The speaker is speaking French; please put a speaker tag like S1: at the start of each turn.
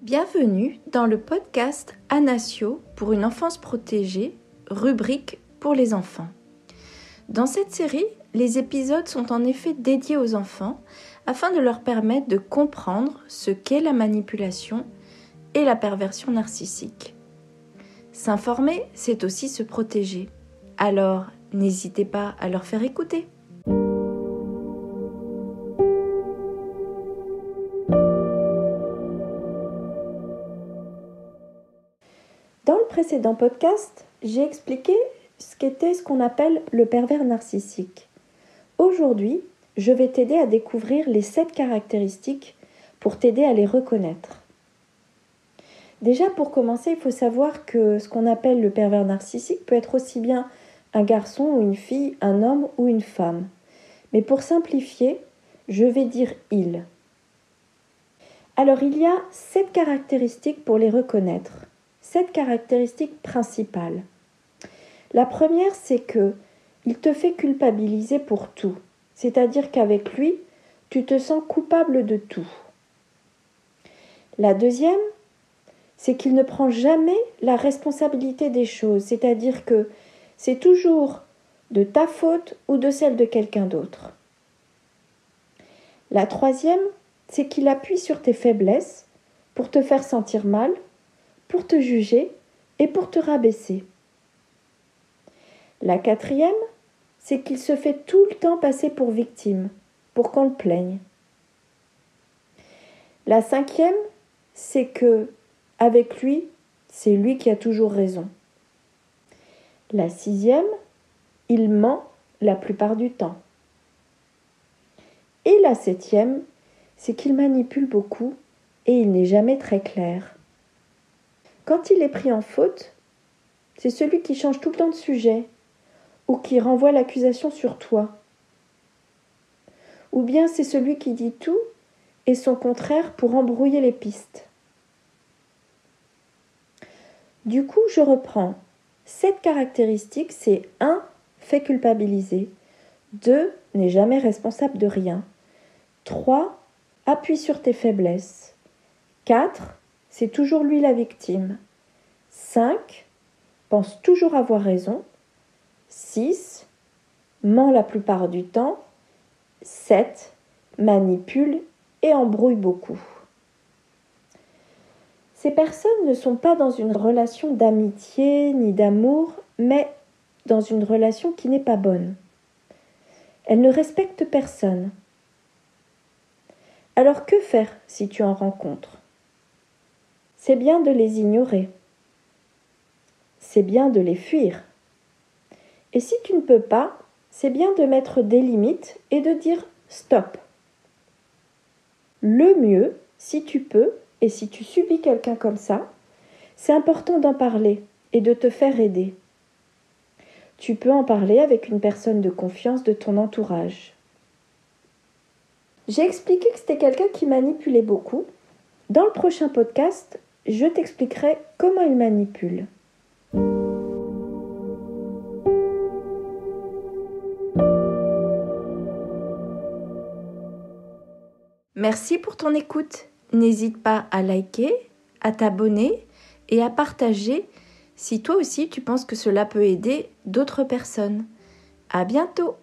S1: Bienvenue dans le podcast Anasio pour une enfance protégée, rubrique pour les enfants. Dans cette série, les épisodes sont en effet dédiés aux enfants afin de leur permettre de comprendre ce qu'est la manipulation et la perversion narcissique. S'informer, c'est aussi se protéger. Alors, n'hésitez pas à leur faire écouter. Dans le précédent podcast, j'ai expliqué ce qu'on appelle le pervers narcissique. Aujourd'hui, je vais t'aider à découvrir les 7 caractéristiques pour t'aider à les reconnaître. Déjà, pour commencer, il faut savoir que ce qu'on appelle le pervers narcissique peut être aussi bien un garçon ou une fille, un homme ou une femme. Mais pour simplifier, je vais dire « il ». Alors, il y a 7 caractéristiques pour les reconnaître. 7 caractéristiques principales. La première, c'est qu'il te fait culpabiliser pour tout. C'est-à-dire qu'avec lui, tu te sens coupable de tout. La deuxième, c'est qu'il ne prend jamais la responsabilité des choses. C'est-à-dire que c'est toujours de ta faute ou de celle de quelqu'un d'autre. La troisième, c'est qu'il appuie sur tes faiblesses pour te faire sentir mal, pour te juger et pour te rabaisser. La quatrième, c'est qu'il se fait tout le temps passer pour victime, pour qu'on le plaigne. La cinquième, c'est que, avec lui, c'est lui qui a toujours raison. La sixième, il ment la plupart du temps. Et la septième, c'est qu'il manipule beaucoup et il n'est jamais très clair. Quand il est pris en faute, c'est celui qui change tout le temps de sujet ou qui renvoie l'accusation sur toi. Ou bien c'est celui qui dit tout et son contraire pour embrouiller les pistes. Du coup, je reprends. 7 caractéristiques, c'est 1. Fait culpabiliser. 2. N'est jamais responsable de rien. 3. Appuie sur tes faiblesses. 4. C'est toujours lui la victime. 5. Pense toujours avoir raison. 6. Ment la plupart du temps. 7. Manipule et embrouille beaucoup. Ces personnes ne sont pas dans une relation d'amitié ni d'amour, mais dans une relation qui n'est pas bonne. Elles ne respectent personne. Alors que faire si tu en rencontres ? C'est bien de les ignorer. C'est bien de les fuir. Et si tu ne peux pas, c'est bien de mettre des limites et de dire stop. Le mieux, si tu peux, et si tu subis quelqu'un comme ça, c'est important d'en parler et de te faire aider. Tu peux en parler avec une personne de confiance de ton entourage. J'ai expliqué que c'était quelqu'un qui manipulait beaucoup. Dans le prochain podcast, je t'expliquerai comment il manipule. Merci pour ton écoute. N'hésite pas à liker, à t'abonner et à partager si toi aussi tu penses que cela peut aider d'autres personnes. À bientôt!